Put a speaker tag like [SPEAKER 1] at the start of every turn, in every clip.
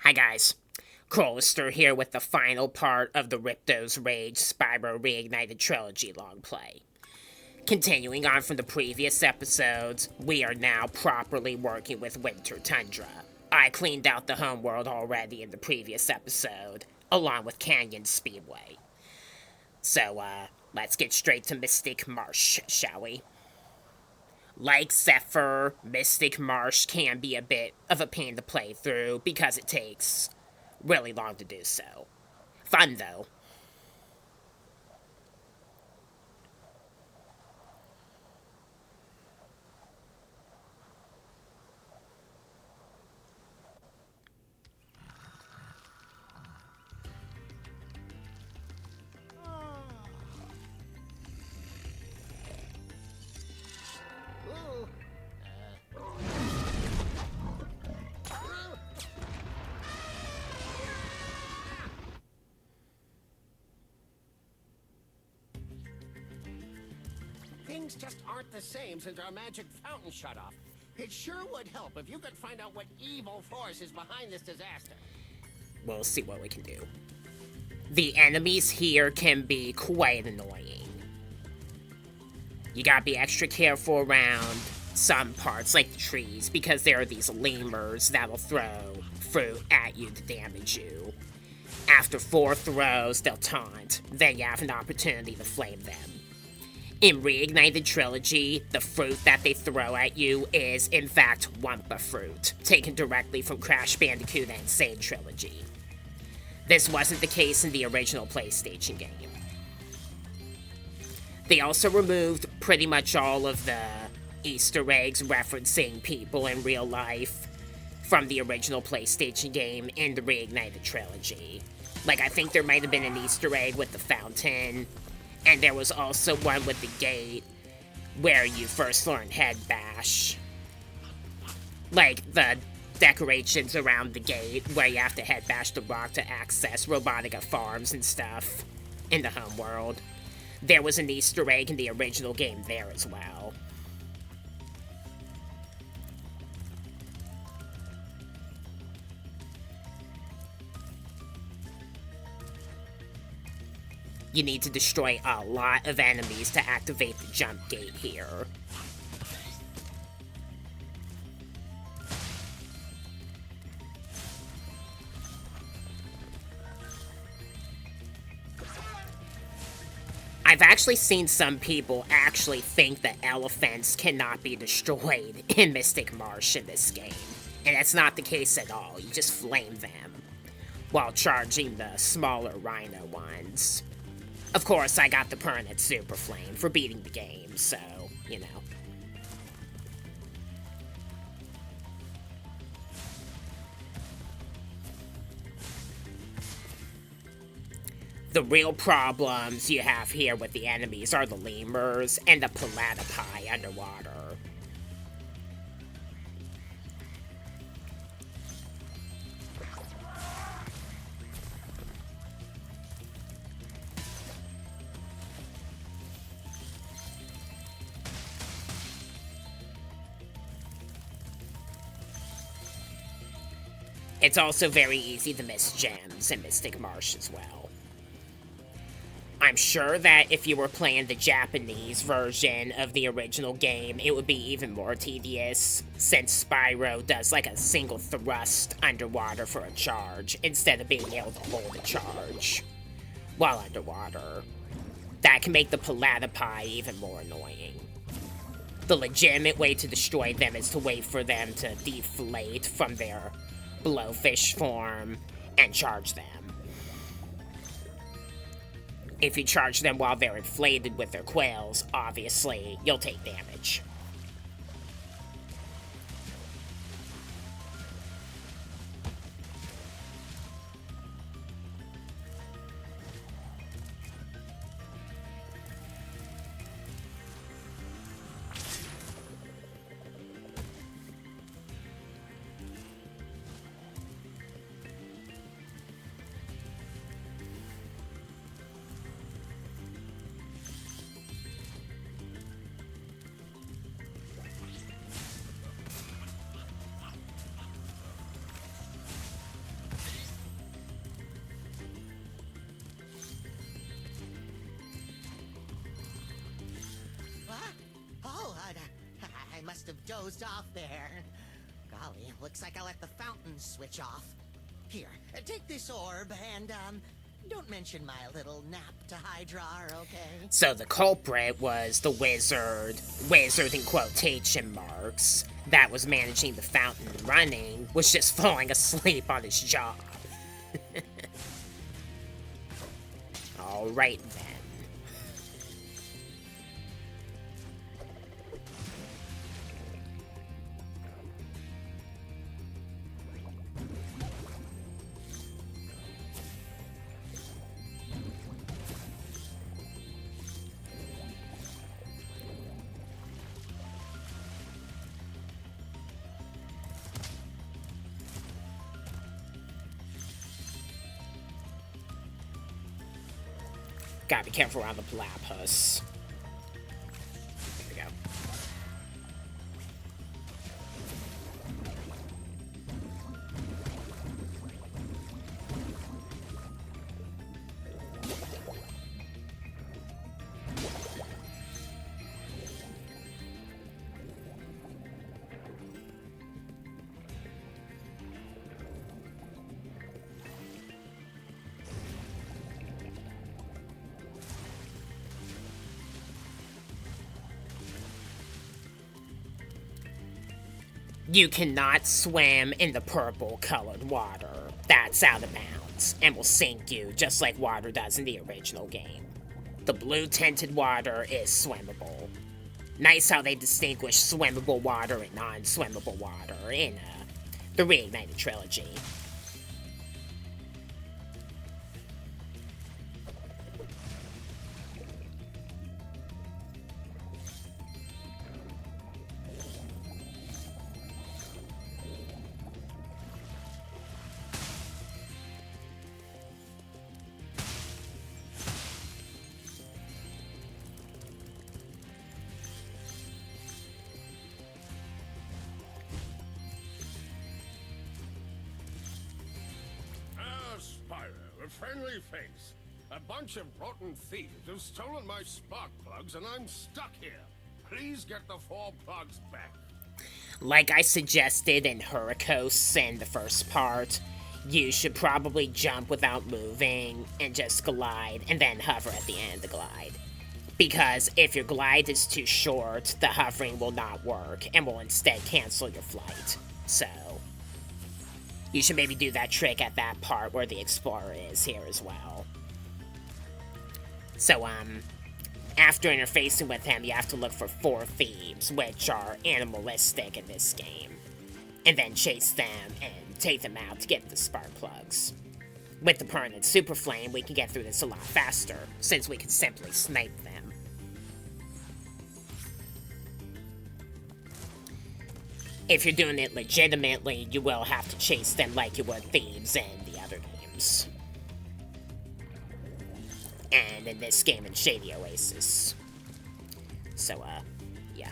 [SPEAKER 1] Hi guys, Crolister here with the final part of the Ripto's Rage Spyro Reignited Trilogy long play. Continuing on from the previous episodes, we are now properly working with Winter Tundra. I cleaned out the homeworld already in the previous episode, along with Canyon Speedway. So, let's get straight to Mystic Marsh, shall we? Like Zephyr, Mystic Marsh can be a bit of a pain to play through because it takes really long to do so. Fun though.
[SPEAKER 2] Things just aren't the same since our magic fountain shut off. It sure would help if you could find out what evil force is behind this disaster.
[SPEAKER 1] We'll see what we can do. The enemies here can be quite annoying. You gotta be extra careful around some parts, like the trees, because there are these lemurs that'll throw fruit at you to damage you. After 4 throws, they'll taunt. Then you have an opportunity to flame them. In Reignited Trilogy, the fruit that they throw at you is, in fact, Wumpa fruit, taken directly from Crash Bandicoot and Insane Trilogy. This wasn't the case in the original PlayStation game. They also removed pretty much all of the Easter eggs referencing people in real life from the original PlayStation game in the Reignited Trilogy. Like, I think there might have been an Easter egg with the fountain, and there was also one with the gate where you first learn Head Bash. Like, the decorations around the gate where you have to head bash the rock to access Robotica Farms and stuff in the homeworld. There was an Easter egg in the original game there as well. You need to destroy a lot of enemies to activate the jump gate here. I've actually seen some people actually think that elephants cannot be destroyed in Mystic Marsh in this game. And that's not the case at all. You just flame them while charging the smaller rhino ones. Of course, I got the permanent super flame for beating the game, so, you know. The real problems you have here with the enemies are the lemurs and the platypi underwater. It's also very easy to miss gems in Mystic Marsh as well. I'm sure that if you were playing the Japanese version of the original game, it would be even more tedious, since Spyro does like a single thrust underwater for a charge, instead of being able to hold a charge while underwater. That can make the platypi even more annoying. The legitimate way to destroy them is to wait for them to deflate from their blowfish form and charge them. If you charge them while they're inflated with their quills, obviously, you'll take damage.
[SPEAKER 2] must have dozed off there. Golly, looks like I let the fountain switch off. Here, take this orb and, don't mention my little nap to Hydra, okay?
[SPEAKER 1] So the culprit was the wizard in quotation marks, that was managing the fountain running, was just falling asleep on his job. Alright then. Gotta be careful around the platypus. There we go. You cannot swim in the purple-colored water. That's out of bounds, and will sink you just like water does in the original game. The blue-tinted water is swimmable. Nice how they distinguish swimmable water and non-swimmable water in the Reignited Trilogy.
[SPEAKER 3] Spyro, a friendly face. A bunch of rotten thieves have stolen my spark plugs and I'm stuck here. Please get the 4 plugs back.
[SPEAKER 1] Like I suggested in Hurricos in the first part, you should probably jump without moving and just glide and then hover at the end of the glide. Because if your glide is too short, the hovering will not work and will instead cancel your flight. So you should maybe do that trick at that part where the Explorer is here as well. So, after interfacing with him, you have to look for 4 thieves, which are animalistic in this game. And then chase them and take them out to get the spark plugs. With the permanent super flame, we can get through this a lot faster, since we can simply snipe them. If you're doing it legitimately, you will have to chase them like you would thieves in the other games. And in this game in Shady Oasis. So, yeah.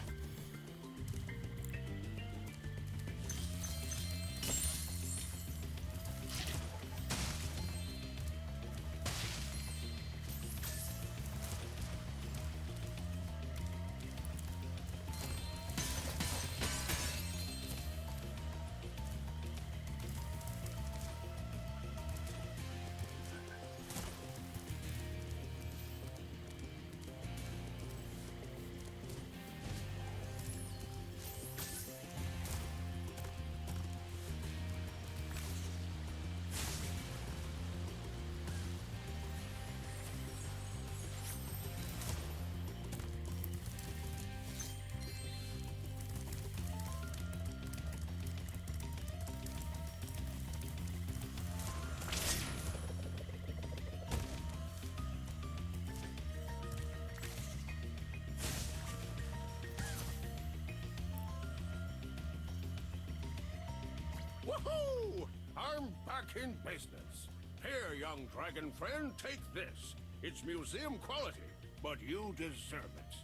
[SPEAKER 3] Woohoo! I'm back in business. Here, young dragon friend, take this. It's museum quality, but you deserve it.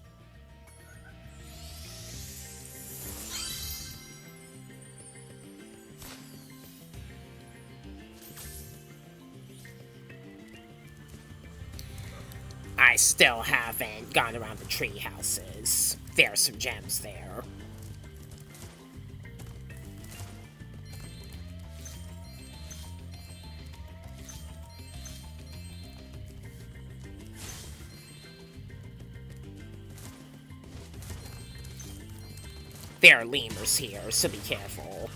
[SPEAKER 1] I still haven't gone around the tree houses. There are some gems there. There are lemurs here, so be careful.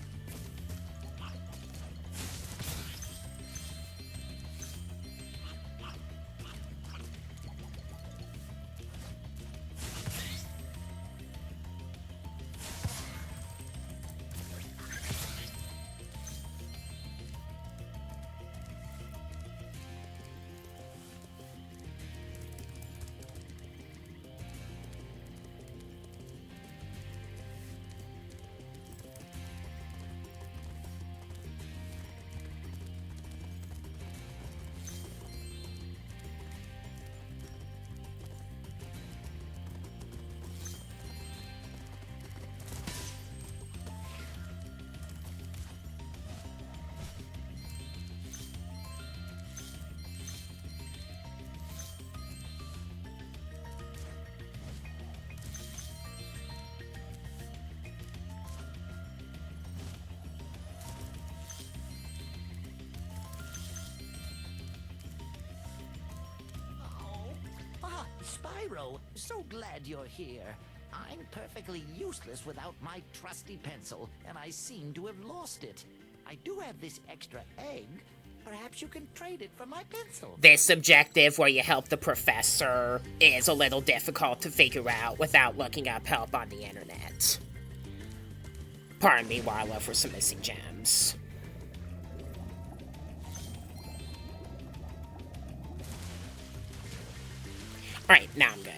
[SPEAKER 2] Spyro, so glad you're here. I'm perfectly useless without my trusty pencil, and I seem to have lost it. I do have this extra egg. Perhaps you can trade it for my pencil.
[SPEAKER 1] This objective where you help the professor is a little difficult to figure out without looking up help on the internet. Pardon me while I look for some missing gems. Alright, now I'm good.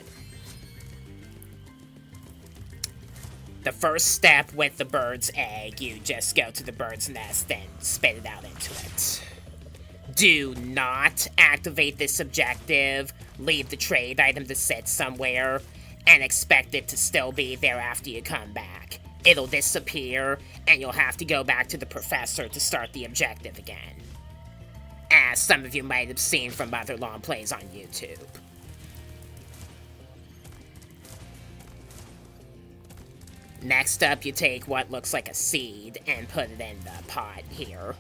[SPEAKER 1] The first step with the bird's egg, you just go to the bird's nest and spit it out into it. Do not activate this objective, leave the trade item to sit somewhere, and expect it to still be there after you come back. It'll disappear, and you'll have to go back to the professor to start the objective again. As some of you might have seen from other long plays on YouTube. Next up, you take what looks like a seed and put it in the pot here.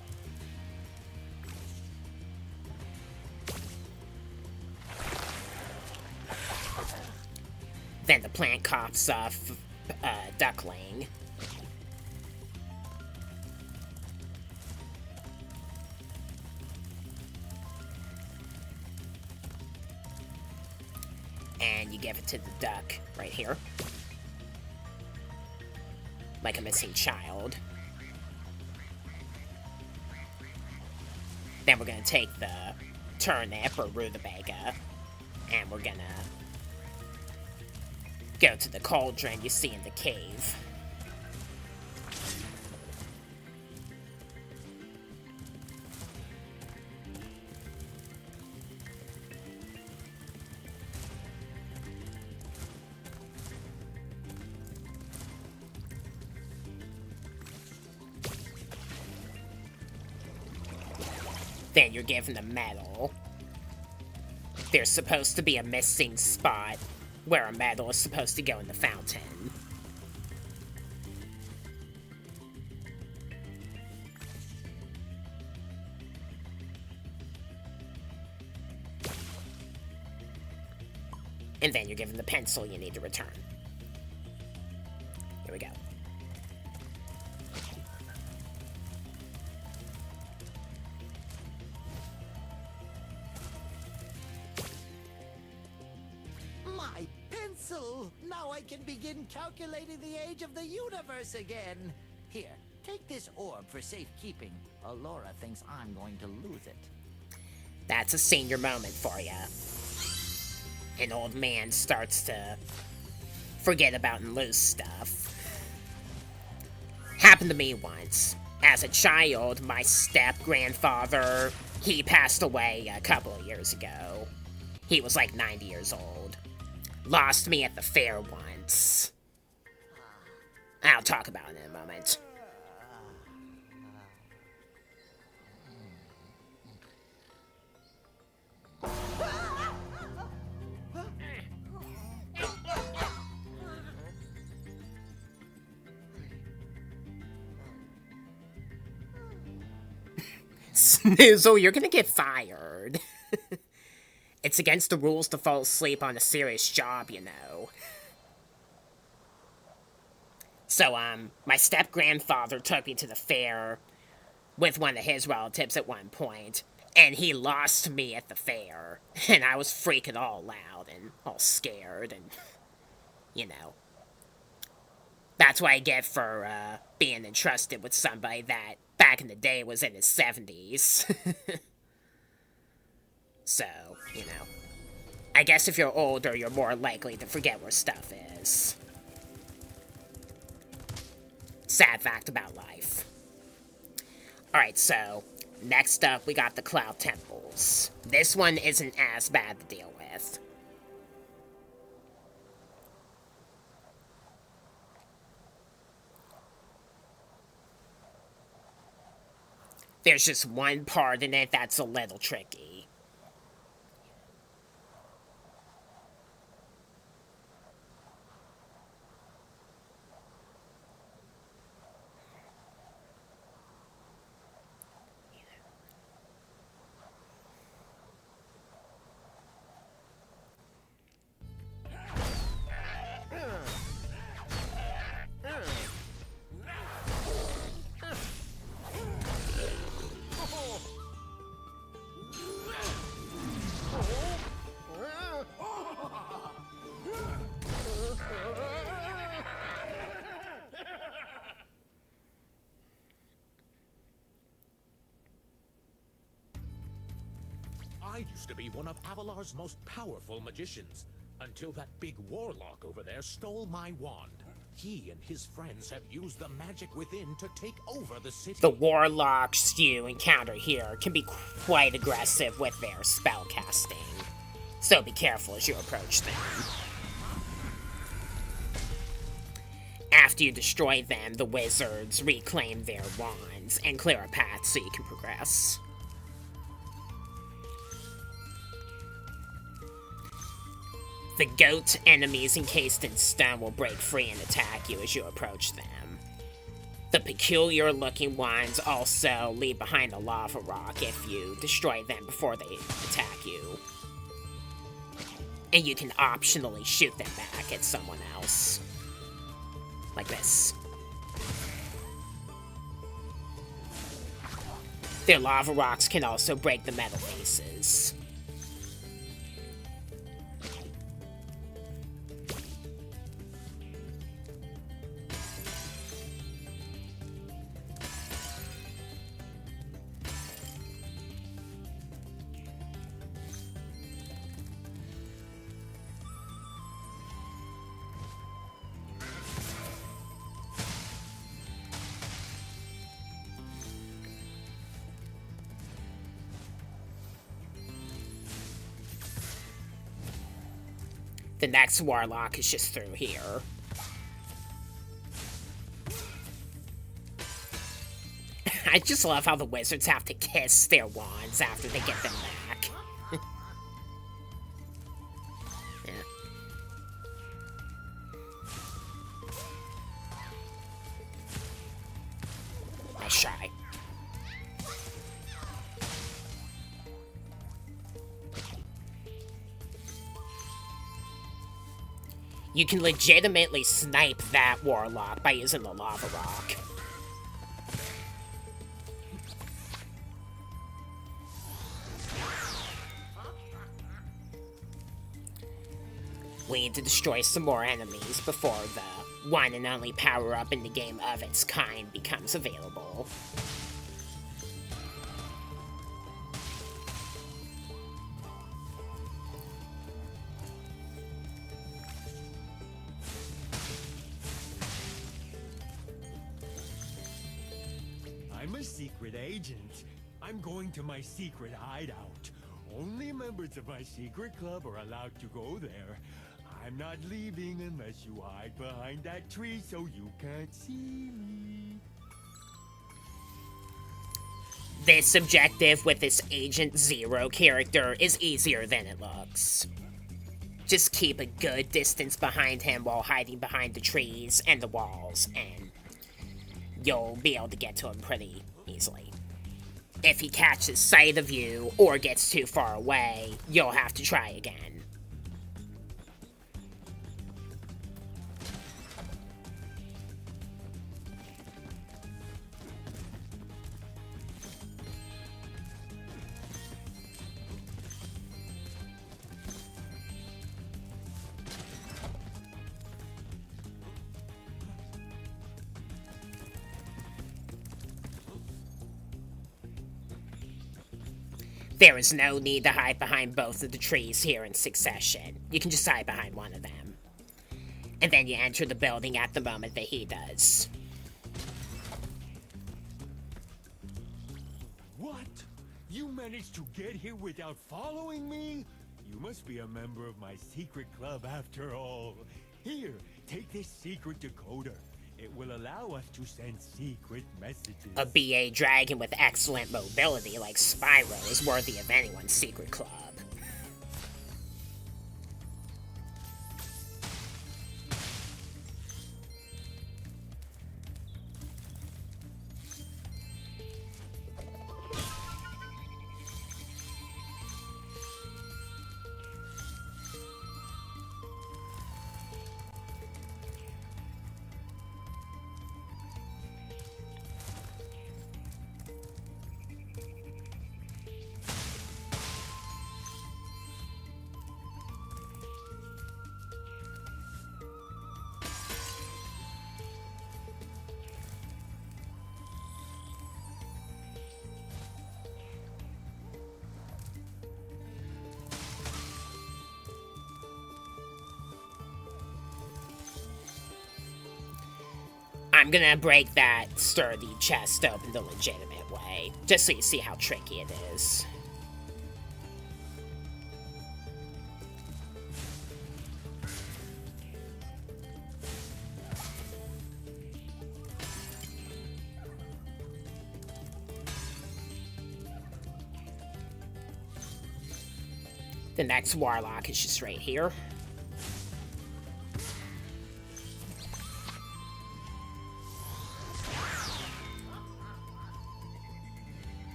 [SPEAKER 1] Then the plant coughs off duckling. And you give it to the duck right here. Like a missing child. Then we're gonna take the turnip or rutabaga, and we're gonna go to the cauldron you see in the cave. Then you're given a medal. There's supposed to be a missing spot where a medal is supposed to go in the fountain. And then you're given the pencil you need to return. Here we go.
[SPEAKER 2] Now I can begin calculating the age of the universe again. Here, take this orb for safekeeping. Allura thinks I'm going to lose it.
[SPEAKER 1] That's a senior moment for you. An old man starts to forget about and lose stuff. Happened to me once. As a child, my step-grandfather, he passed away a couple of years ago. He was like 90 years old. Lost me at the fair once. I'll talk about it in a moment. Snoozle, you're gonna get fired. It's against the rules to fall asleep on a serious job, you know. So, my step-grandfather took me to the fair with one of his relatives at one point, and he lost me at the fair, and I was freaking all loud and all scared, and, you know. That's what I get for, being entrusted with somebody that, back in the day, was in his 70s. So, you know. I guess if you're older, you're more likely to forget where stuff is. Sad fact about life. Alright, so, next up we got the Cloud Temples. This one isn't as bad to deal with. There's just one part in it that's a little tricky.
[SPEAKER 4] I used to be one of Avalar's most powerful magicians, until that big warlock over there stole my wand. He and his friends have used the magic within to take over the city.
[SPEAKER 1] The warlocks you encounter here can be quite aggressive with their spell casting, so be careful as you approach them. After you destroy them, the wizards reclaim their wands and clear a path so you can progress. The goat enemies encased in stone will break free and attack you as you approach them. The peculiar-looking ones also leave behind a lava rock if you destroy them before they attack you. And you can optionally shoot them back at someone else. Like this. Their lava rocks can also break the metal bases. The next warlock is just through here. I just love how the wizards have to kiss their wands after they get them back. Yeah. Nice try. You can legitimately snipe that warlock by using the lava rock. We need to destroy some more enemies before the one and only power-up in the game of its kind becomes available.
[SPEAKER 5] I'm a secret agent. I'm going to my secret hideout. Only members of my secret club are allowed to go there. I'm not leaving unless you hide behind that tree so you can't see me.
[SPEAKER 1] This objective with this Agent Zero character is easier than it looks. Just keep a good distance behind him while hiding behind the trees and the walls, and you'll be able to get to him pretty easily. If he catches sight of you or gets too far away, you'll have to try again. There is no need to hide behind both of the trees here in succession. You can just hide behind one of them. And then you enter the building at the moment that he does.
[SPEAKER 5] What? You managed to get here without following me? You must be a member of my secret club after all. Here, take this secret decoder. It will allow us to send secret messages.
[SPEAKER 1] A BA dragon with excellent mobility like Spyro is worthy of anyone's secret club. I'm gonna break that sturdy chest open the legitimate way, just so you see how tricky it is. The next warlock is just right here.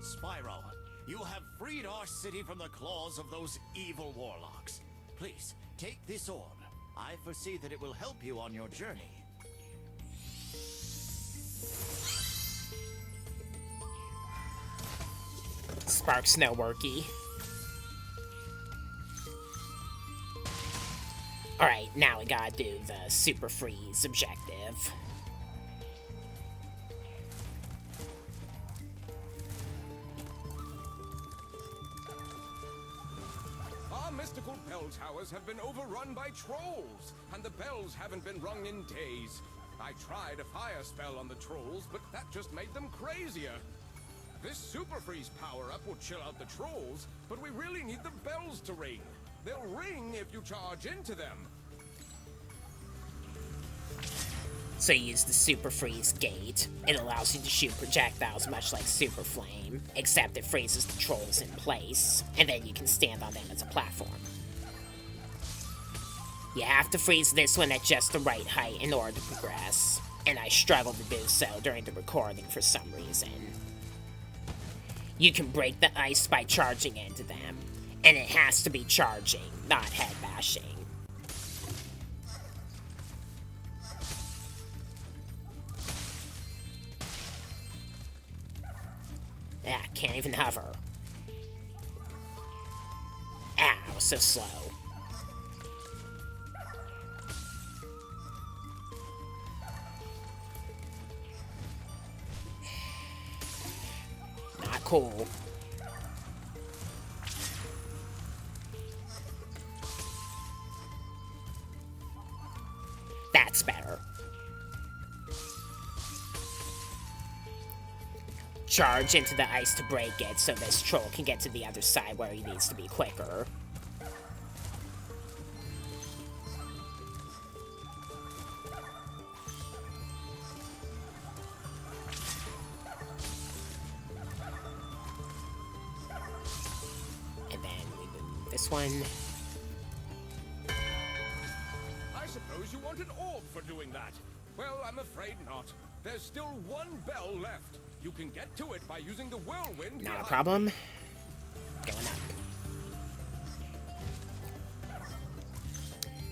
[SPEAKER 6] Spyro, you have freed our city from the claws of those evil warlocks. Please, take this orb. I foresee that it will help you on your journey.
[SPEAKER 1] Sparks no worky. Alright, now we gotta do the Super Freeze objective.
[SPEAKER 7] Mystical bell towers have been overrun by trolls, and the bells haven't been rung in days. I tried a fire spell on the trolls, but that just made them crazier. This Super Freeze power-up will chill out the trolls, but we really need the bells to ring. They'll ring if you charge into them.
[SPEAKER 1] So you use the Super Freeze gate. It allows you to shoot projectiles much like Super Flame, except it freezes the trolls in place, and then you can stand on them as a platform. You have to freeze this one at just the right height in order to progress, and I struggled to do so during the recording for some reason. You can break the ice by charging into them, and it has to be charging, not head bashing. Ah, can't even hover. Ow, so slow. Not cool. That's better. Charge into the ice to break it so this troll can get to the other side where he needs to be quicker. And then we do this one.
[SPEAKER 7] I suppose you want an orb for doing that. Well, I'm afraid not. There's still one bell left. You can get to it by using the whirlwind.
[SPEAKER 1] Not a problem. Going up.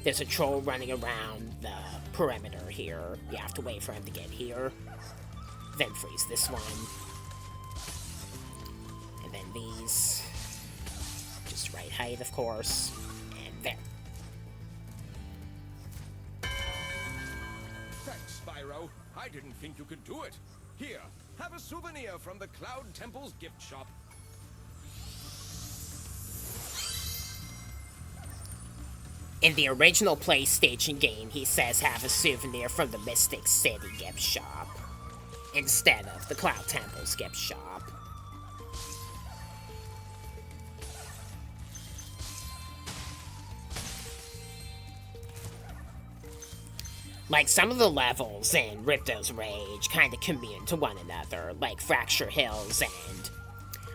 [SPEAKER 1] There's a troll running around the perimeter here. You have to wait for him to get here. Then freeze this one. And then these. Just right height, of course. And there.
[SPEAKER 7] Thanks, Spyro. I didn't think you could do it. Here, have a souvenir from the Cloud Temple's gift shop.
[SPEAKER 1] In the original PlayStation game, he says have a souvenir from the Mystic City gift shop, instead of the Cloud Temple's gift shop. Like, some of the levels in Ripto's Rage kind of commune to one another, like Fracture Hills and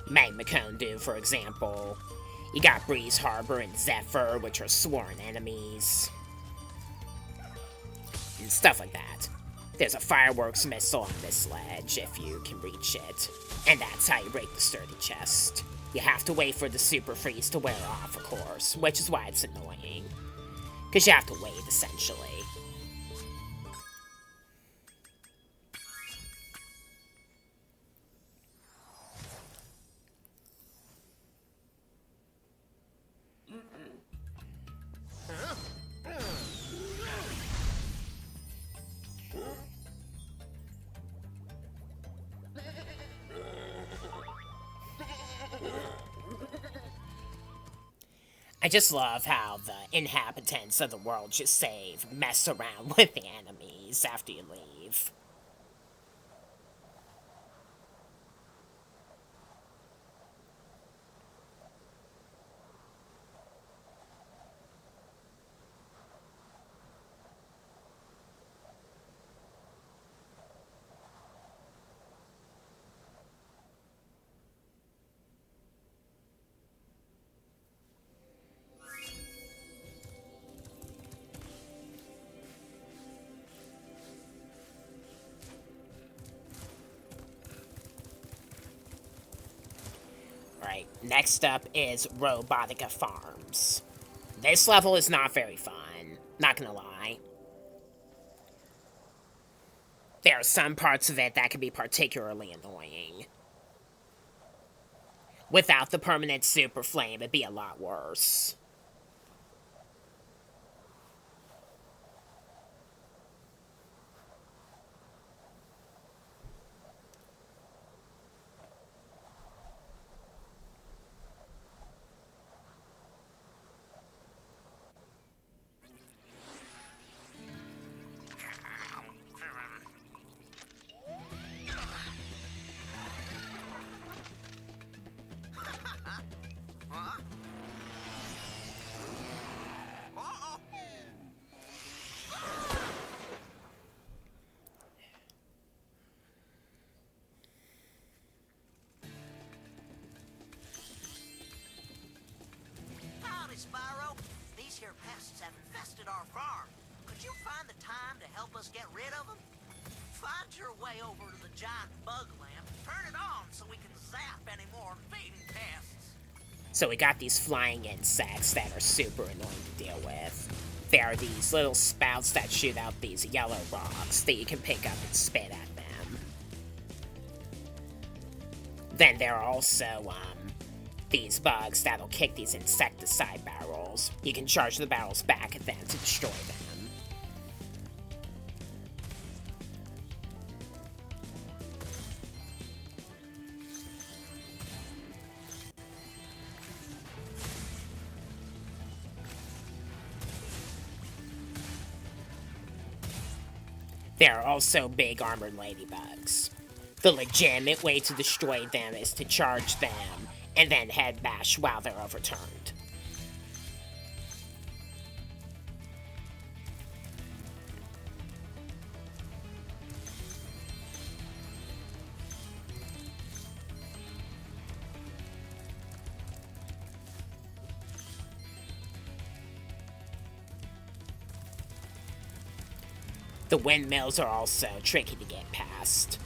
[SPEAKER 1] Magma Cone do, for example. You got Breeze Harbor and Zephyr, which are sworn enemies. And stuff like that. There's a fireworks missile on this ledge, if you can reach it. And that's how you break the sturdy chest. You have to wait for the super freeze to wear off, of course, which is why it's annoying. Because you have to wait, essentially. I just love how the inhabitants of the world you save mess around with the enemies after you leave. Alright, next up is Robotica Farms. This level is not very fun, not gonna lie. There are some parts of it that can be particularly annoying. Without the permanent super flame, it'd be a lot worse.
[SPEAKER 8] Spyro, these here pests have infested our farm. Could you find the time to help us get rid of them? Find your way over to the giant bug lamp, turn it on so we can zap any more invading pests.
[SPEAKER 1] So we got these flying insects that are super annoying to deal with. There are these little spouts that shoot out these yellow rocks that you can pick up and spit at them. Then there are also, these bugs that'll kick these insecticide barrels. You can charge the barrels back at them to destroy them. There are also big armored ladybugs. The legitimate way to destroy them is to charge them and then head bash while they're overturned. The windmills are also tricky to get past.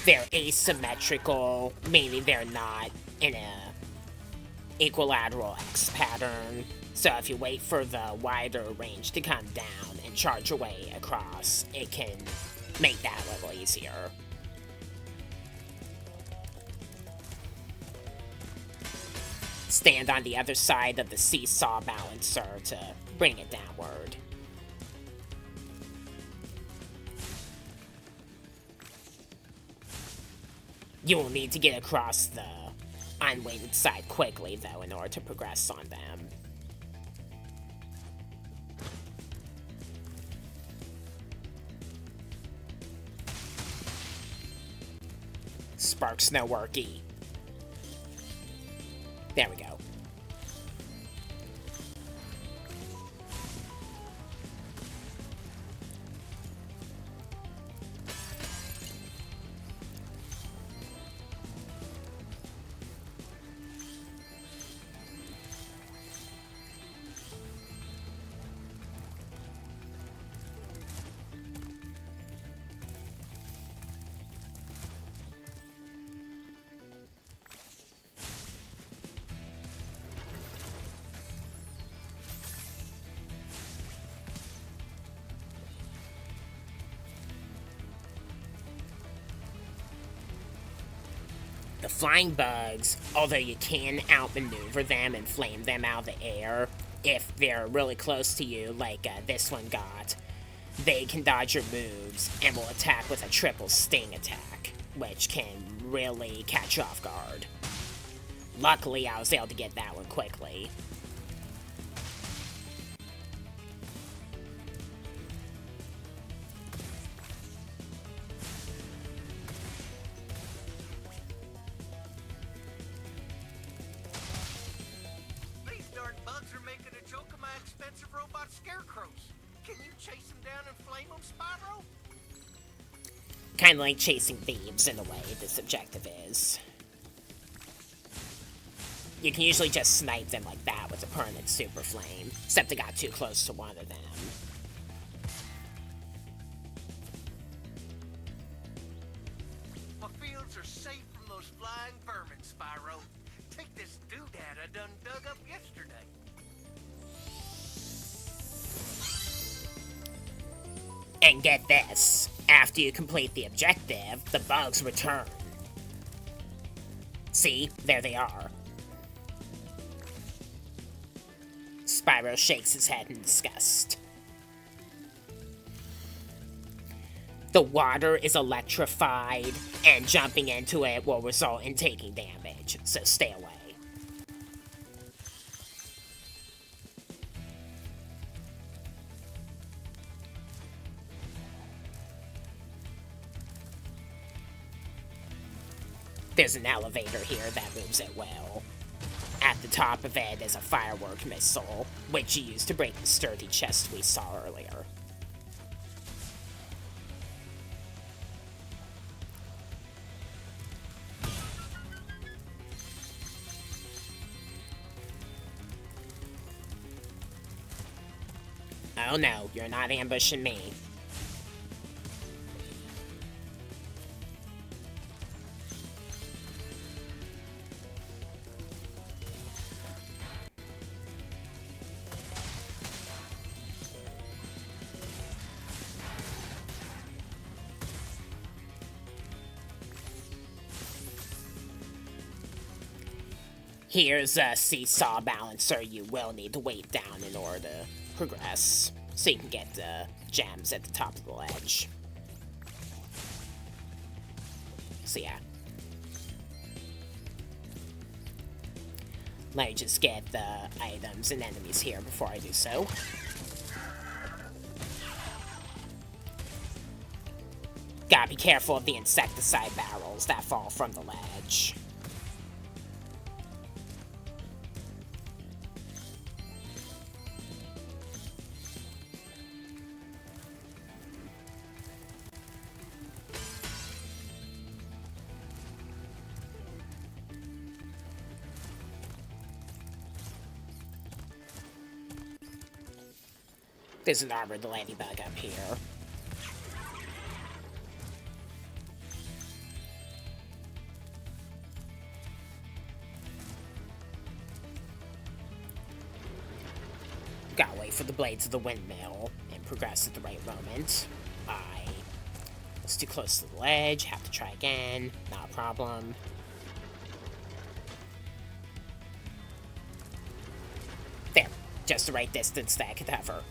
[SPEAKER 1] They're asymmetrical, meaning they're not in a equilateral X pattern. So if you wait for the wider range to come down and charge your way across, it can make that a little easier. Stand on the other side of the seesaw balancer to bring it downward. You will need to get across the unweighted side quickly, though, in order to progress on them. Sparks no worky. There we go. The flying bugs, although you can outmaneuver them and flame them out of the air, if they're really close to you, like this one got, they can dodge your moves and will attack with a triple sting attack, which can really catch you off guard. Luckily, I was able to get that one quickly. Kind of like chasing thieves in a way, this objective is. You can usually just snipe them like that with a permanent super flame, except I got too close to one of them.
[SPEAKER 8] My fields are safe from those flying vermin, Spyro. Take this doodad I done dug up yesterday.
[SPEAKER 1] And get this, after you complete the objective, the bugs return. See, there they are. Spyro shakes his head in disgust. The water is electrified, and jumping into it will result in taking damage, so stay away. There's an elevator here that moves at will. At the top of it is a firework missile, which you use to break the sturdy chest we saw earlier. Oh no, you're not ambushing me. Here's a seesaw balancer you will need to weight down in order to progress, so you can get the gems at the top of the ledge. So yeah. Let me just get the items and enemies here before I do so. Gotta be careful of the insecticide barrels that fall from the ledge. There's an armored ladybug up here. Gotta wait for the blades of the windmill and progress at the right moment. I was too close to the ledge, have to try again, not a problem. There, just the right distance that I could have her.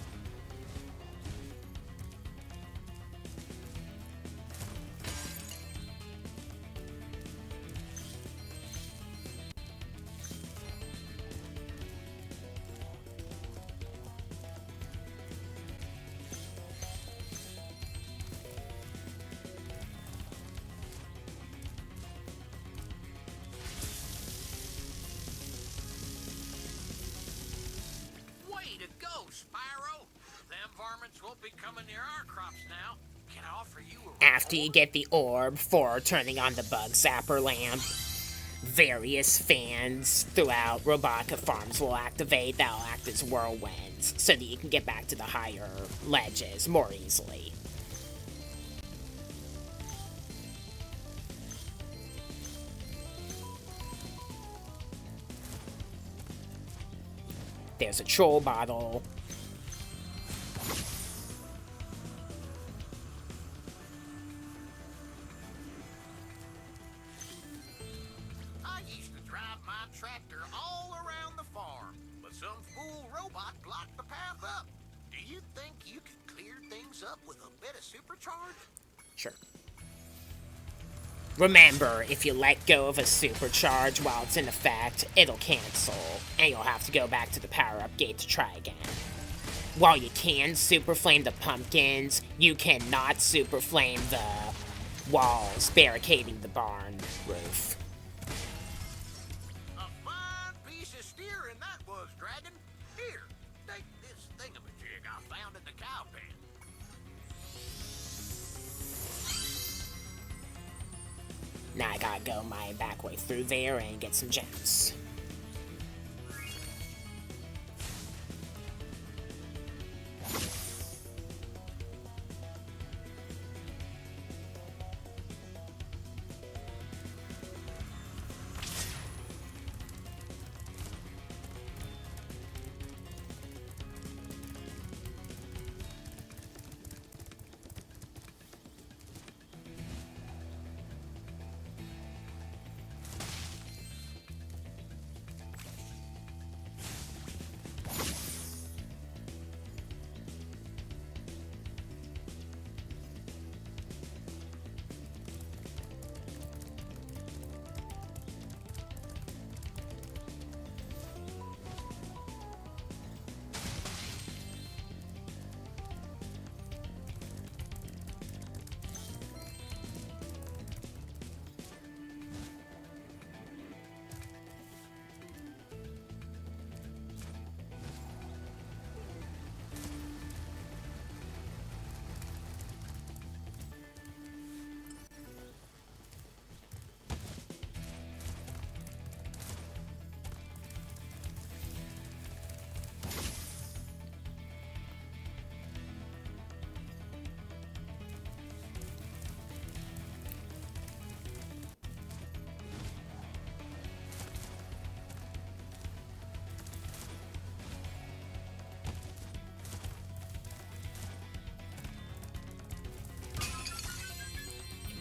[SPEAKER 9] Way to go, Spyro! Them varmints won't be coming near our crops now. Can I offer you a
[SPEAKER 1] After you get the orb for turning on the bug zapper lamp, various fans throughout Robotica Farms will activate that'll act as whirlwinds so that you can get back to the higher ledges more easily. There's a troll bottle.
[SPEAKER 9] I used to drive my tractor all around the farm, but some fool robot blocked the path up. Do you think you could clear things up with a bit of supercharge?
[SPEAKER 1] Sure. Remember, if you let go of a supercharge while it's in effect, it'll cancel, and you'll have to go back to the power-up gate to try again. While you can super flame the pumpkins, you cannot super flame the walls barricading the barn roof.
[SPEAKER 9] A fine piece of steering that was, Dragon. Here, take this thingamajig I found in the cow pen.
[SPEAKER 1] Now I gotta go my back way through there and get some gems.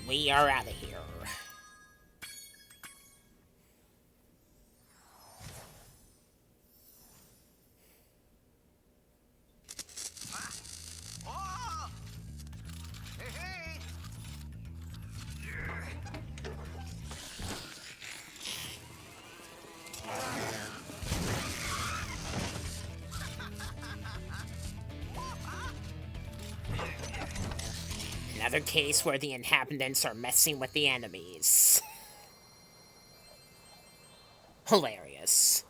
[SPEAKER 1] We are out of here.
[SPEAKER 9] Oh! Hey, hey!
[SPEAKER 1] Another case where the inhabitants are messing with the enemies. Hilarious.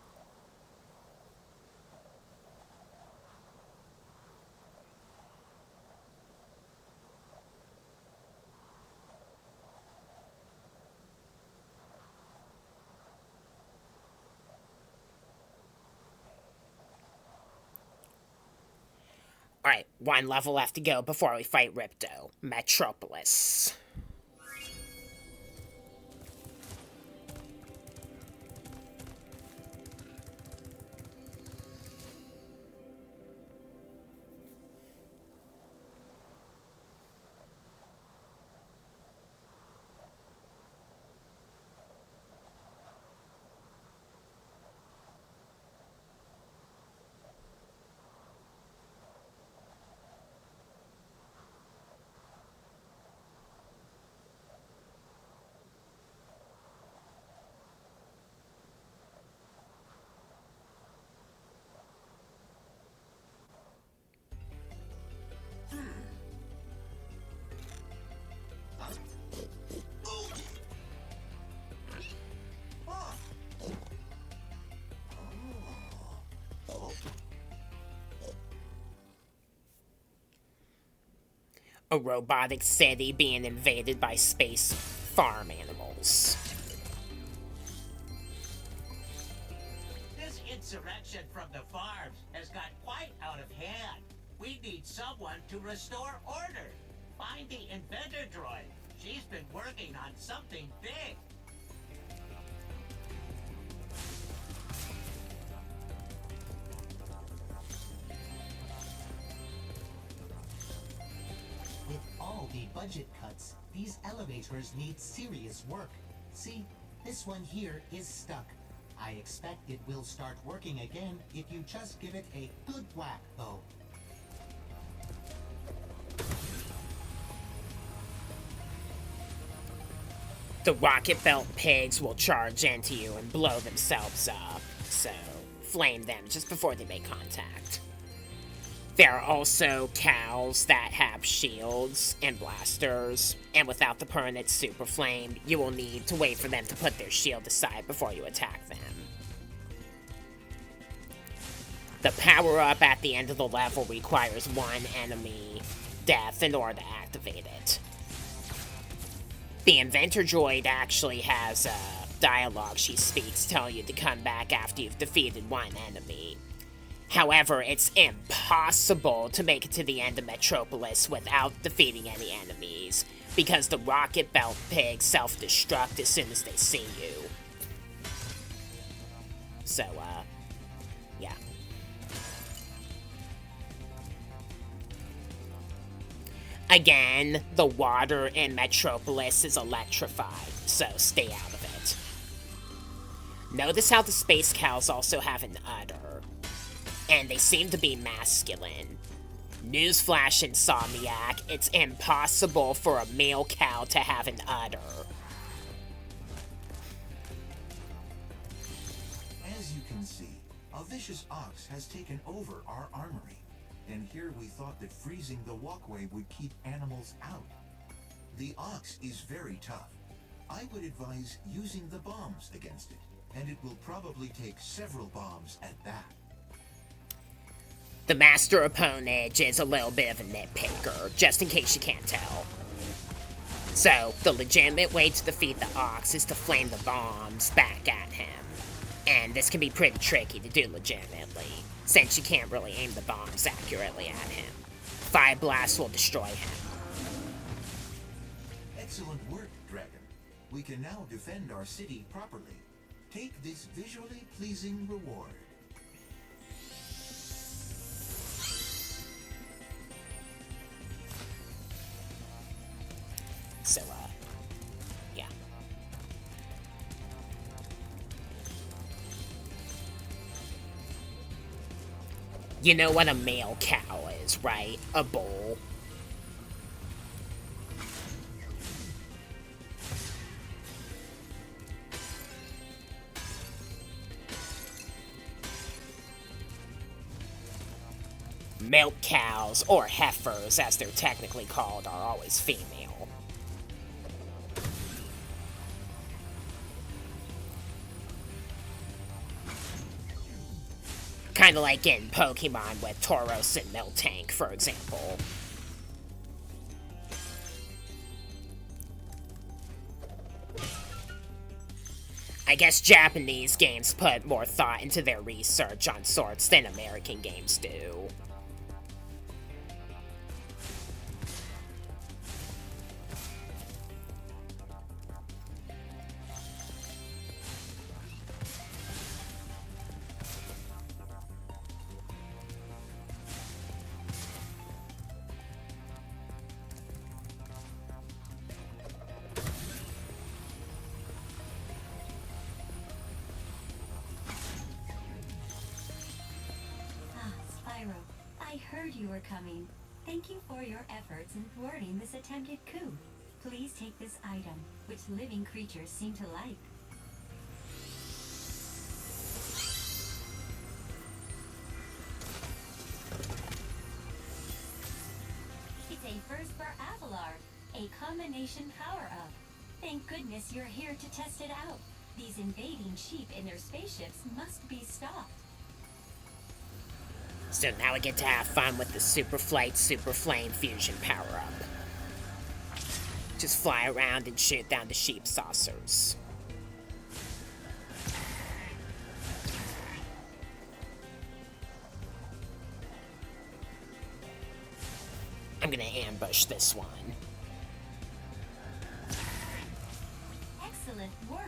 [SPEAKER 1] Alright, one level left to go before we fight Ripto. Metropolis. a robotic city being invaded by space farm animals.
[SPEAKER 10] This insurrection from the farms has got quite out of hand. We need someone to restore order. Find the inventor droid. She's been working on something big.
[SPEAKER 11] With all the budget cuts, these elevators need serious work. See, this one here is stuck. I expect it will start working again if you just give it a good whack, though.
[SPEAKER 1] The rocket belt pigs will charge into you and blow themselves up, so flame them just before they make contact. There are also cows that have shields and blasters, and without the permanent super flame, you will need to wait for them to put their shield aside before you attack them. The power-up at the end of the level requires one enemy death in order to activate it. The inventor droid actually has a dialogue she speaks telling you to come back after you've defeated one enemy. However, it's impossible to make it to the end of Metropolis without defeating any enemies, because the rocket belt pigs self-destruct as soon as they see you. So, yeah. Again, the water in Metropolis is electrified, so stay out of it. Notice how the space cows also have an udder, and they seem to be masculine. Newsflash, Insomniac, it's impossible for a male cow to have an udder.
[SPEAKER 12] As you can see, a vicious ox has taken over our armory. And here we thought that freezing the walkway would keep animals out. The ox is very tough. I would advise using the bombs against it, and it will probably take several bombs at that.
[SPEAKER 1] The master opponent is a little bit of a nitpicker, just in case you can't tell. So, the legitimate way to defeat the ox is to flame the bombs back at him. And this can be pretty tricky to do legitimately, since you can't really aim the bombs accurately at him. Fire Blast will destroy him.
[SPEAKER 12] Excellent work, Dragon. We can now defend our city properly. Take this visually pleasing reward.
[SPEAKER 1] So, yeah. You know what a male cow is, right? A bull. Milk cows, or heifers as they're technically called, are always female. Kind of like in Pokemon with Tauros and Miltank, for example. I guess Japanese games put more thought into their research on sorts than American games do.
[SPEAKER 13] Spyro, I heard you were coming. Thank you for your efforts in thwarting this attempted coup. Please take this item, which living creatures seem to like. It's a first for Avalar, a combination power-up. Thank goodness you're here to test it out. These invading sheep in their spaceships must be stopped.
[SPEAKER 1] So now we get to have fun with the Super Flight, Super Flame fusion power-up. just fly around and shoot down the sheep saucers. I'm gonna ambush this one.
[SPEAKER 13] Excellent work.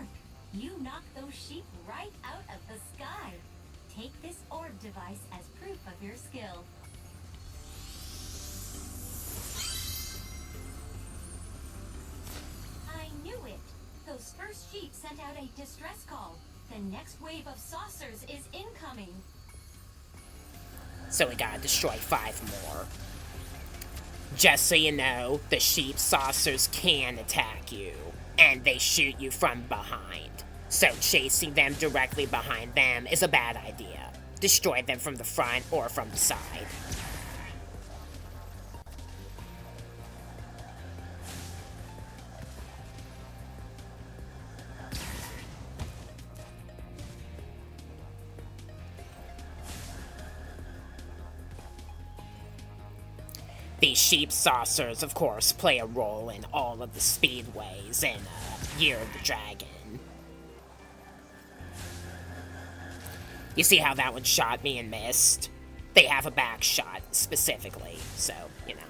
[SPEAKER 13] You knocked those sheep right out of the sky. Take this orb device as proof of your skill. I knew it. Those first sheep sent out a distress call. The next wave of saucers is incoming.
[SPEAKER 1] So we gotta destroy 5 more. Just so you know, the sheep saucers can attack you, and they shoot you from behind. So chasing them directly behind them is a bad idea. Destroy them from the front or from the side. These sheep saucers, of course, play a role in all of the speedways in Year of the Dragon. You see how that one shot me and missed? They have a back shot, specifically, so, you know.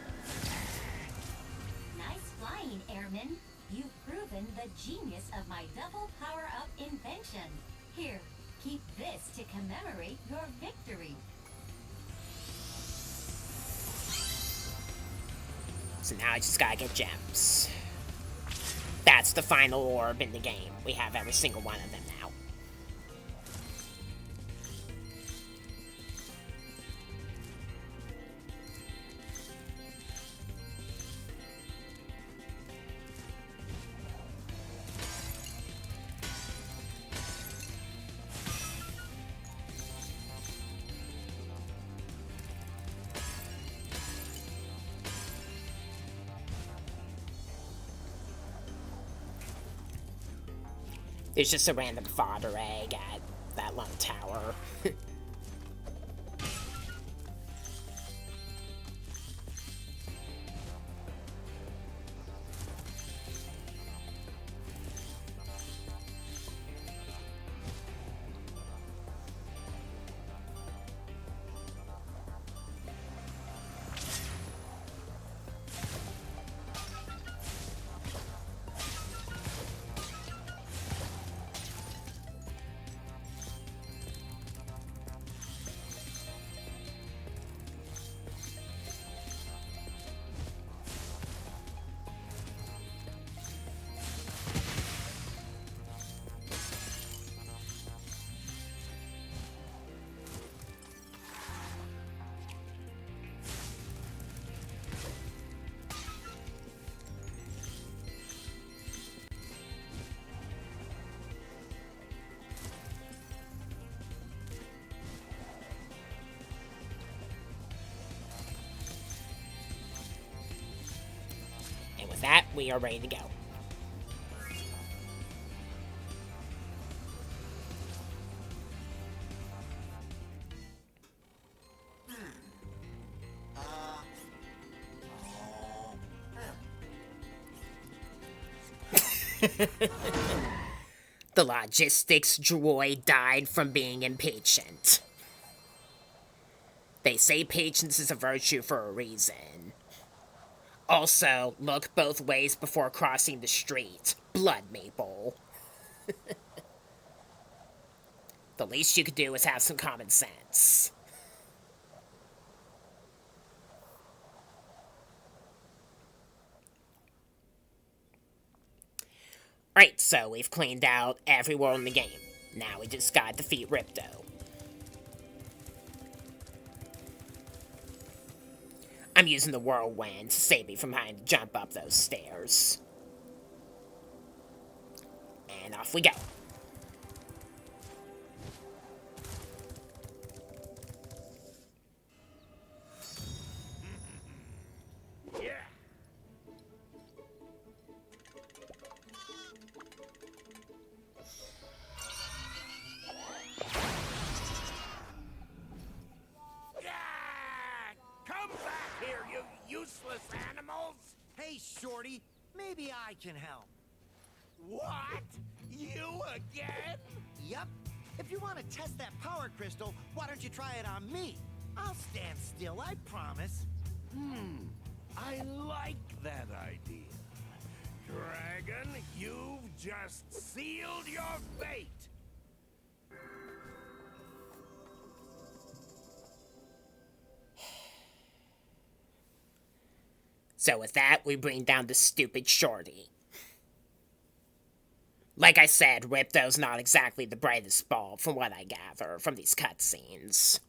[SPEAKER 13] Nice flying, Airman. You've proven the genius of my double power-up invention. Here, keep this to commemorate your victory.
[SPEAKER 1] So now I just gotta get gems. That's the final orb in the game. We have every single one of them now. There's just a random fodder egg at that lone tower. And with that, we are ready to go. The logistics droid died from being impatient. They say patience is a virtue for a reason. Also, look both ways before crossing the street. Blood Maple. The least you could do is have some common sense. Right, so we've cleaned out every world in the game. Now we just gotta defeat Ripto. I'm using the whirlwind to save me from having to jump up those stairs. And off we go.
[SPEAKER 6] Hey, Shorty, maybe
[SPEAKER 2] Maybe I can help.
[SPEAKER 6] What? You again?
[SPEAKER 2] Yup. If you want to test that power crystal, why don't you try it on me? I'll stand still, I promise.
[SPEAKER 3] I like that idea. Dragon, you've just sealed your fate.
[SPEAKER 1] So with that, we bring down the stupid shorty. Like I said, Ripto's not exactly the brightest bulb from what I gather from these cutscenes.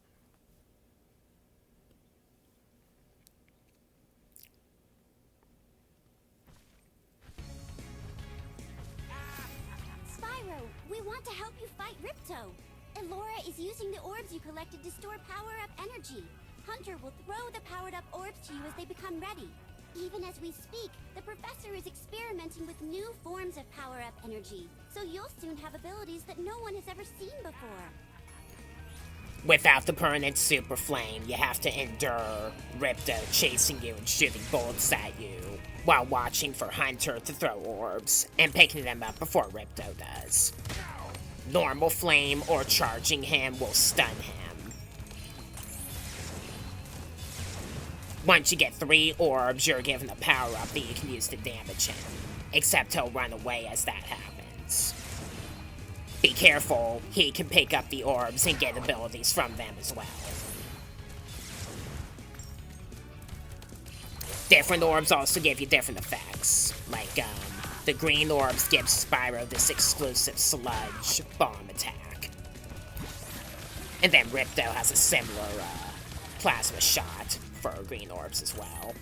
[SPEAKER 14] Spyro, we want to help you fight Ripto. Elora is using the orbs you collected to store power-up energy. Hunter will throw the powered-up orbs to you as they become ready. Even as we speak, the professor is experimenting with new forms of power-up energy, so you'll soon have abilities that no one has ever seen before.
[SPEAKER 1] Without the permanent super flame, you have to endure Ripto chasing you and shooting bullets at you, while watching for Hunter to throw orbs, and picking them up before Ripto does. Normal flame or charging him will stun him. Once you get 3 orbs, you're given a power-up that you can use to damage him, except he'll run away as that happens. Be careful, he can pick up the orbs and get abilities from them as well. Different orbs also give you different effects, like, the green orbs give Spyro this exclusive sludge bomb attack. And then Ripto has a similar, plasma shot for green orbs as well.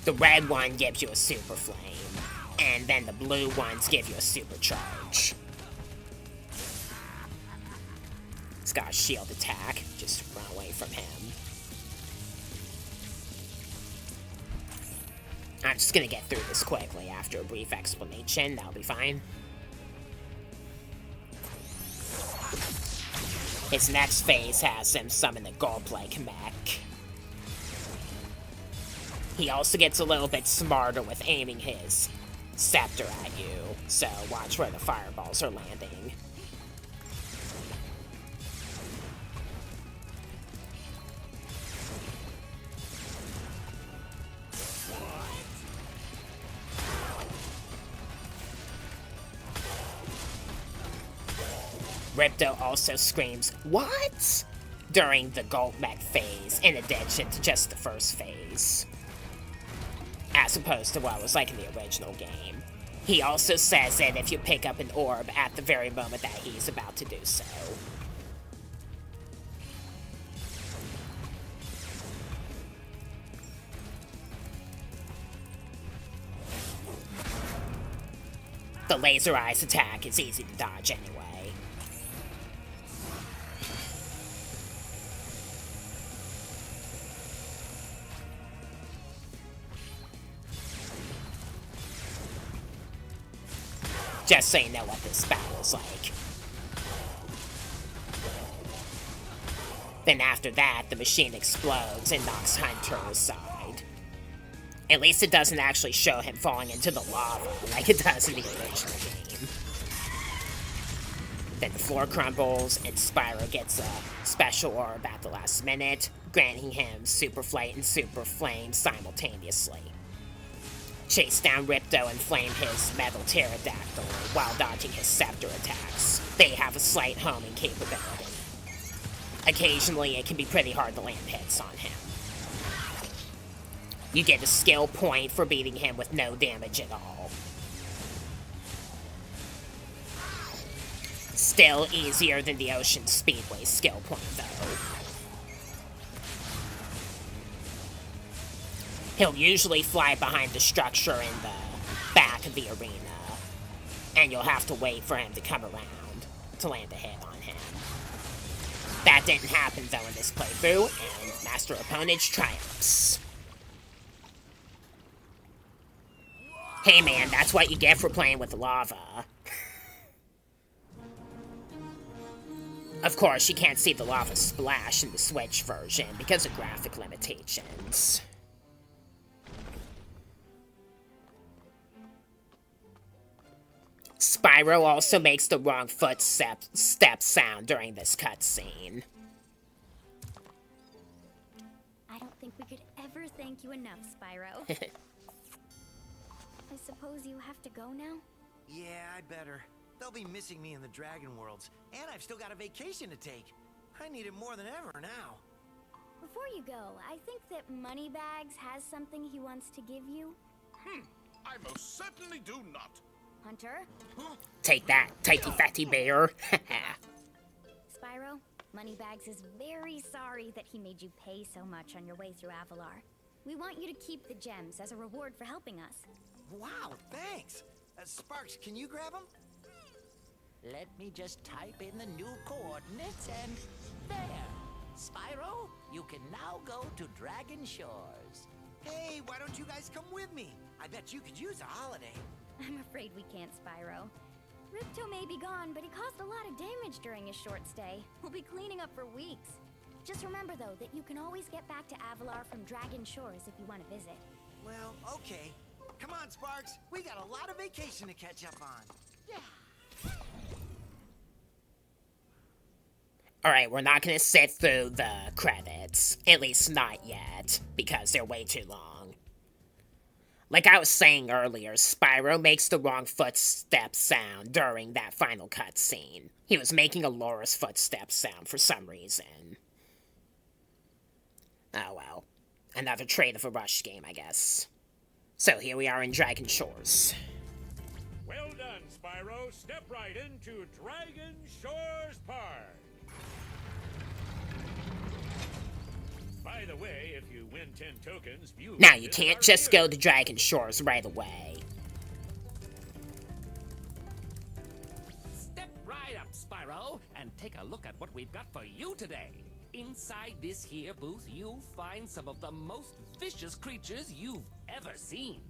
[SPEAKER 1] The red one gives you a super flame, and then the blue ones give you a supercharge. It's got a shield attack, just run away from him. I'm just gonna get through this quickly after a brief explanation, that'll be fine. His next phase has him summon the Gold-like mech. He also gets a little bit smarter with aiming his scepter at you, so watch where the fireballs are landing. Ripto also screams, "What?" during the Gold Mech phase, in addition to just the first phase, as opposed to what it was like in the original game. He also says it if you pick up an orb at the very moment that he's about to do so. The laser eyes attack is easy to dodge anyway. Just so you know what this battle's like. Then after that, the machine explodes and knocks Hunter aside. At least it doesn't actually show him falling into the lava like it does in the original game. Then the floor crumbles, and Spyro gets a special orb at the last minute, granting him Super Flight and Super Flame simultaneously. Chase down Ripto and flame his metal pterodactyl while dodging his scepter attacks. They have a slight homing capability. Occasionally, it can be pretty hard to land hits on him. You get a skill point for beating him with no damage at all. Still easier than the Ocean Speedway skill point, though. He'll usually fly behind the structure in the back of the arena, and you'll have to wait for him to come around to land a hit on him. That didn't happen, though, in this playthrough, and Master Opponent triumphs. Hey man, that's what you get for playing with lava. Of course, you can't see the lava splash in the Switch version because of graphic limitations. Spyro also makes the wrong footstep sound during this cutscene.
[SPEAKER 14] I don't think we could ever thank you enough, Spyro. I suppose you have to go now?
[SPEAKER 2] Yeah, I'd better. They'll be missing me in the Dragon Worlds, and I've still got a vacation to take. I need it more than ever now.
[SPEAKER 14] Before you go, I think that Moneybags has something he wants to give you.
[SPEAKER 3] I most certainly do not.
[SPEAKER 14] Hunter?
[SPEAKER 1] Take that, tighty fatty bear.
[SPEAKER 14] Spyro, Moneybags is very sorry that he made you pay so much on your way through Avalar. We want you to keep the gems as a reward for helping us.
[SPEAKER 2] Wow, thanks. Sparks, can you grab them?
[SPEAKER 8] Let me just type in the new coordinates and there. Spyro, you can now go to Dragon Shores.
[SPEAKER 2] Hey, why don't you guys come with me? I bet you could use a holiday.
[SPEAKER 14] I'm afraid we can't, Spyro. Ripto may be gone, but he caused a lot of damage during his short stay. We'll be cleaning up for weeks. Just remember, though, that you can always get back to Avalar from Dragon Shores if you want to visit.
[SPEAKER 2] Well, okay. Come on, Sparks. We got a lot of vacation to catch up on. Yeah.
[SPEAKER 1] Alright, we're not gonna sit through the credits. At least not yet, because they're way too long. Like I was saying earlier, Spyro makes the wrong footstep sound during that final cutscene. He was making a Laura's footstep sound for some reason. Oh well. Another trait of a Rush game, I guess. So here we are in Dragon Shores.
[SPEAKER 15] Well done, Spyro. Step right into Dragon Shores Park. By the way, if you win 10 tokens,
[SPEAKER 1] Now you can't just go to Dragon Shores right away.
[SPEAKER 16] Step right up, Spyro, and take a look at what we've got for you today. Inside this here booth, you'll find some of the most vicious creatures you've ever seen.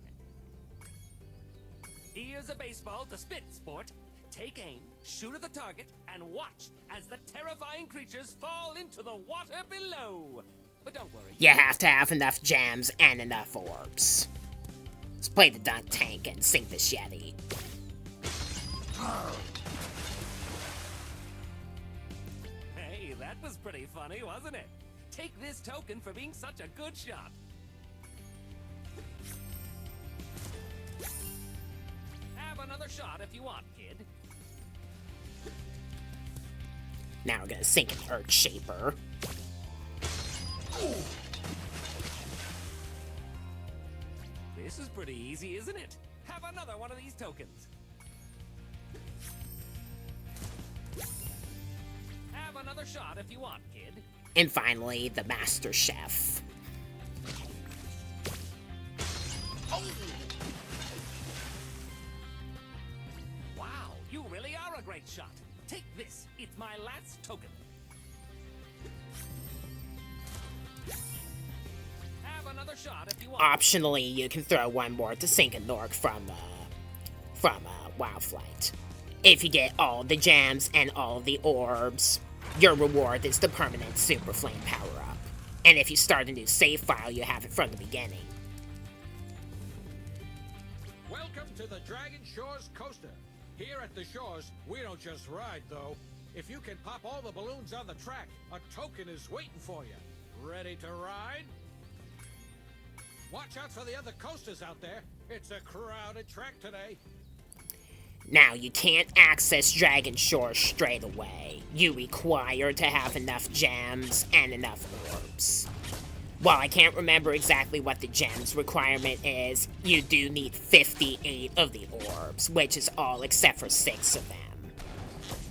[SPEAKER 16] Here's a baseball to spit, sport. Take aim, shoot at the target, and watch as the terrifying creatures fall into the water below. But don't worry.
[SPEAKER 1] You have to have enough gems and enough orbs. Let's play the dunk tank and sink this Yeti.
[SPEAKER 16] Hey, that was pretty funny, wasn't it? Take this token for being such a good shot. Have another shot if you want, kid.
[SPEAKER 1] Now we're gonna sink an Earth Shaper.
[SPEAKER 16] This is pretty easy, isn't it? Have another one of these tokens. Have another shot if you want, kid.
[SPEAKER 1] And finally, the Master Chef.
[SPEAKER 16] Oh! Wow, you really are a great shot. Take this. It's my last token. Have another shot if you want.
[SPEAKER 1] Optionally, you can throw one more to sink a Nork from Wild Flight. If you get all the gems and all the orbs, your reward is the permanent Super Flame power-up. And if you start a new save file, you have it from the beginning.
[SPEAKER 15] Welcome to the Dragon Shores Coaster. Here at the shores, we don't just ride, though. If you can pop all the balloons on the track, a token is waiting for you. Ready to ride? Watch out for the other coasters out there. It's a crowded track today.
[SPEAKER 1] Now, you can't access Dragon Shores straight away. You require to have enough gems and enough orbs. While I can't remember exactly what the gems requirement is, you do need 58 of the orbs, which is all except for 6 of them.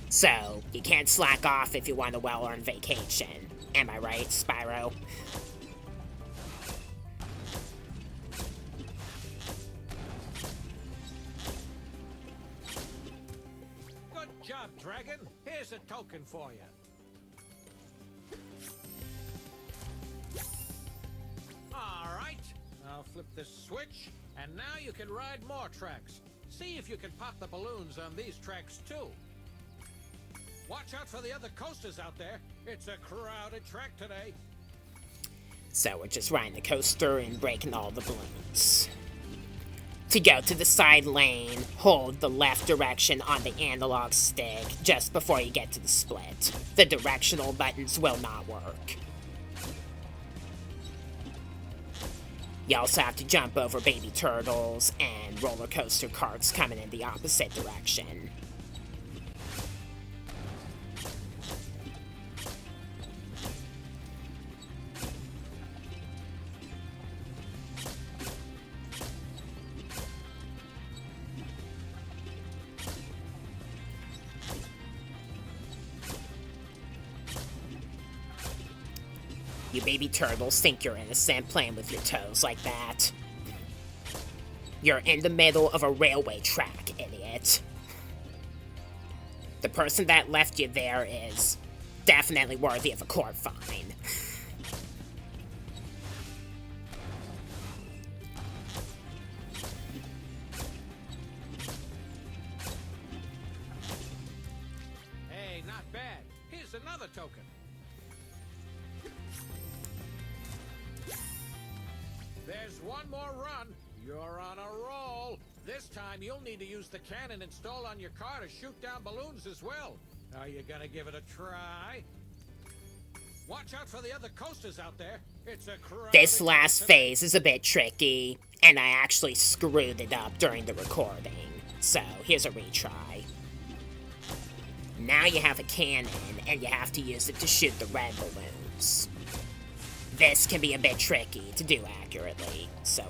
[SPEAKER 1] So, you can't slack off if you want a well-earned vacation. Am I right, Spyro?
[SPEAKER 15] Good job, Dragon. Here's a token for you. All right. I'll flip this switch, and now you can ride more tracks. See if you can pop the balloons on these tracks, too. Watch out for the other coasters out there. It's a crowded track today.
[SPEAKER 1] So we're just riding the coaster and breaking all the balloons. To go to the side lane, hold the left direction on the analog stick just before you get to the split. The directional buttons will not work. You also have to jump over baby turtles and roller coaster carts coming in the opposite direction. You baby turtles think you're innocent playing with your toes like that. You're in the middle of a railway track, idiot. The person that left you there is definitely worthy of a court fine.
[SPEAKER 15] Hey, not bad. Here's another token. There's one more run. You're on a roll. This time you'll need to use the cannon installed on your car to shoot down balloons as well. Are you gonna give it a try? Watch out for the other coasters out there. It's a crowd.
[SPEAKER 1] This last phase is a bit tricky, and I actually screwed it up during the recording. So here's a retry. Now you have a cannon, and you have to use it to shoot the red balloons. This can be a bit tricky to do accurately, so,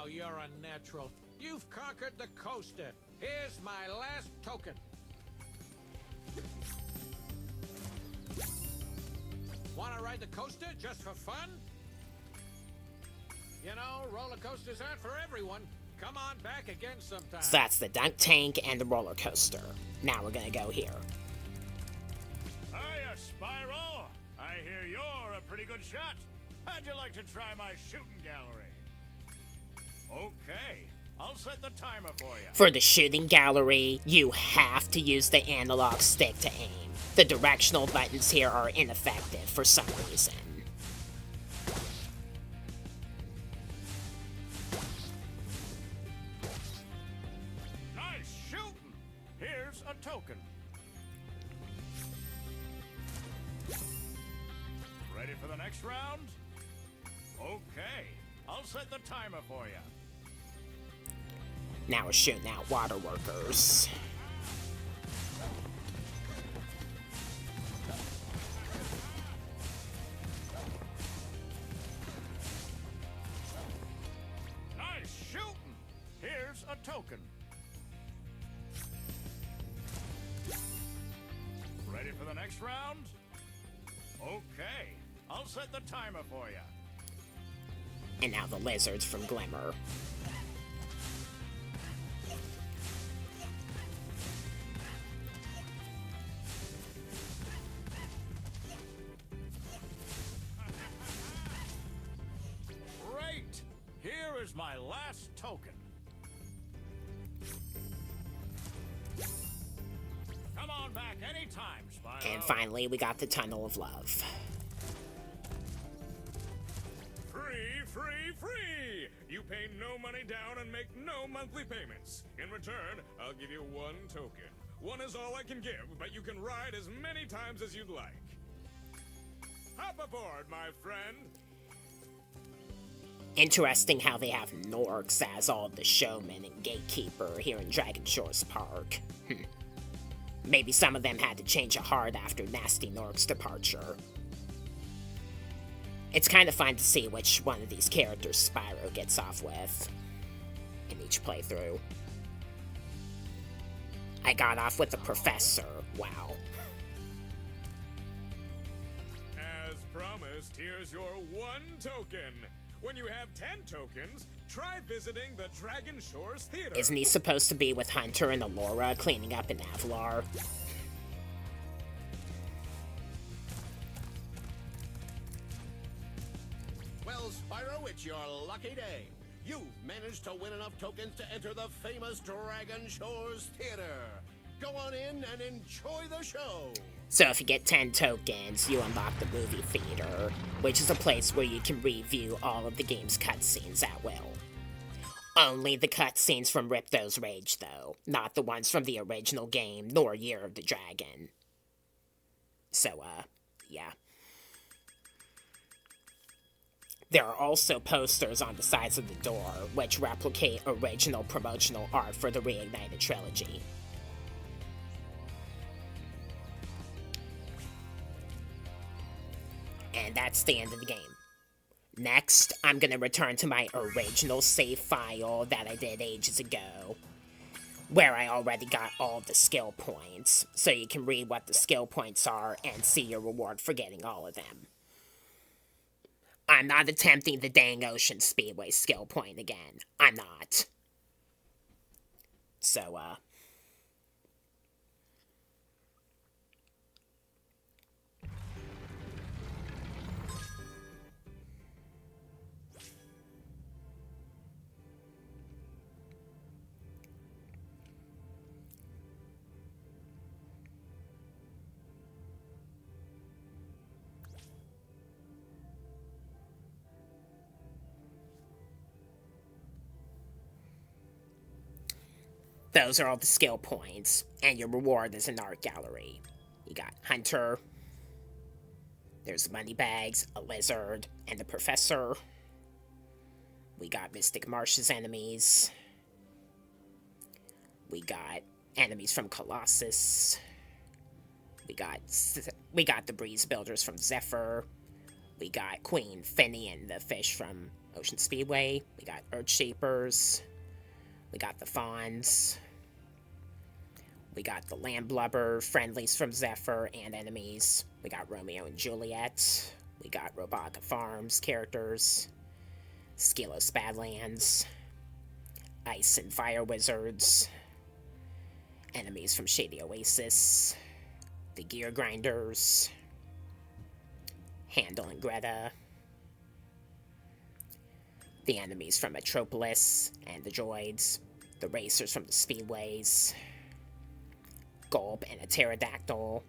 [SPEAKER 15] Wow, you're a natural. You've conquered the coaster. Here's my last token. Want to ride the coaster just for fun? You know, roller coasters aren't for everyone. Come on back again sometime.
[SPEAKER 1] so that's the dunk tank and the roller coaster. Now we're gonna go here.
[SPEAKER 6] Hiya, Spyro! I hear you're a pretty good shot. How'd you like to try my shooting gallery? Okay, I'll set the timer for you.
[SPEAKER 1] For the shooting gallery, you have to use the analog stick to aim. The directional buttons here are ineffective for some reason.
[SPEAKER 6] Nice shooting! Here's a token. Ready for the next round? Okay, I'll set the timer for you.
[SPEAKER 1] Now we're shooting out water workers.
[SPEAKER 6] Nice shooting! Here's a token. Ready for the next round? Okay, I'll set the timer for you.
[SPEAKER 1] And now the lizards from Glimmer.
[SPEAKER 6] Great! Here is my last token. Come on back anytime, Spyro.
[SPEAKER 1] And finally, we got the Tunnel of Love.
[SPEAKER 17] Free, free, free! You
[SPEAKER 7] pay no money down and make no monthly payments. In return, I'll give you 1 token. 1 is all I can give, but you can ride as many times as you'd like. Hop aboard, my friend.
[SPEAKER 1] Interesting how they have Norks as all the showmen and gatekeeper here in Dragon Shores Park. Maybe some of them had to change a heart after Nasty Nork's departure. It's kind of fun to see which one of these characters Spyro gets off with in each playthrough. I got off with the Professor. Wow.
[SPEAKER 7] As promised, here's your 1 token. When you have 10 tokens, try visiting the Dragon Shores Theater.
[SPEAKER 1] Isn't he supposed to be with Hunter and Allura cleaning up in Avalar?
[SPEAKER 3] Well, Spyro, it's your lucky day. You've managed to win enough tokens to enter the famous Dragon Shores Theater. Go on in and enjoy the show.
[SPEAKER 1] So if you get 10 tokens, you unlock the movie theater, which is a place where you can review all of the game's cutscenes at will. Only the cutscenes from Ripto's Rage, though, not the ones from the original game, nor Year of the Dragon. So, yeah. There are also posters on the sides of the door, which replicate original promotional art for the Reignited Trilogy. And that's the end of the game. Next, I'm gonna return to my original save file that I did ages ago, where I already got all the skill points, so you can read what the skill points are and see your reward for getting all of them. I'm not attempting the dang Ocean Speedway skill point again. I'm not. So, those are all the skill points, and your reward is an art gallery. You got Hunter, there's money bags, a lizard, and the Professor. We got Mystic Marsh's enemies. We got enemies from Colossus. We got the Breeze Builders from Zephyr. We got Queen Finny and the fish from Ocean Speedway. We got Earthshapers. We got the Fawns. We got the Landblubber, friendlies from Zephyr, and enemies. We got Romeo and Juliet. We got Robotica Farms characters. Skelos Badlands. Ice and Fire Wizards. Enemies from Shady Oasis. The Gear Grinders. Handel and Greta. The enemies from Metropolis and the droids. The racers from the speedways. Gulp and a pterodactyl.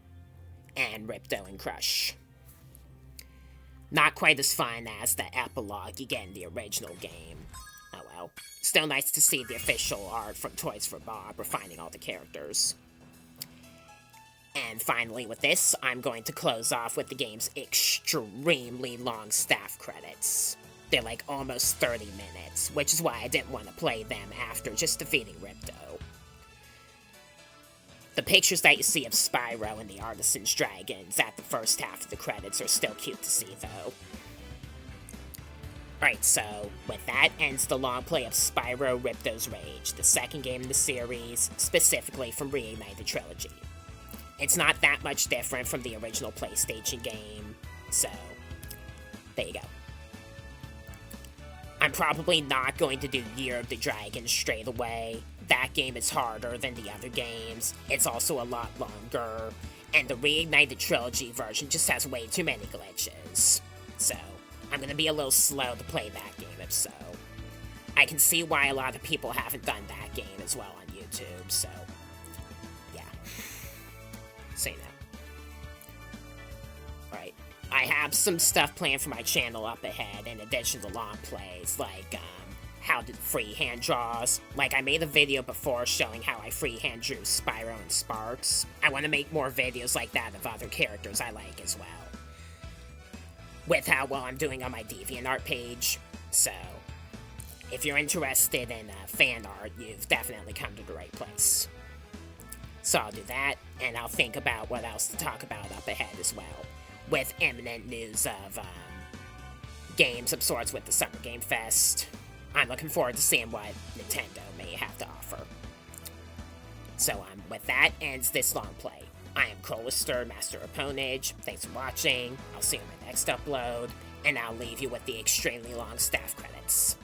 [SPEAKER 1] And Ripto and Crush. Not quite as fun as the epilogue you get in the original game. Oh well. Still nice to see the official art from Toys for Bob refining all the characters. And finally with this, I'm going to close off with the game's extremely long staff credits. They're like almost 30 minutes, which is why I didn't want to play them after just defeating Ripto. The pictures that you see of Spyro and the Artisan's Dragons at the first half of the credits are still cute to see, though. Alright, so with that ends the long play of Spyro Ripto's Rage, the second game in the series, specifically from Reignited Trilogy. It's not that much different from the original PlayStation game, so there you go. I'm probably not going to do Year of the Dragon straight away. That game is harder than the other games, it's also a lot longer, and the Reignited Trilogy version just has way too many glitches. So, I'm gonna be a little slow to play that game if so. I can see why a lot of people haven't done that game as well on YouTube, so yeah. Say no. Alright, I have some stuff planned for my channel up ahead in addition to long plays, like, how to freehand draws. Like, I made a video before showing how I freehand drew Spyro and Sparks. I want to make more videos like that of other characters I like as well, with how well I'm doing on my DeviantArt page. So, if you're interested in fan art, you've definitely come to the right place. So I'll do that, and I'll think about what else to talk about up ahead as well, with imminent news of games of sorts with the Summer Game Fest. I'm looking forward to seeing what Nintendo may have to offer. So with that ends this long play. I am Crowlister, Master of Ponage. Thanks for watching. I'll see you in my next upload, and I'll leave you with the extremely long staff credits.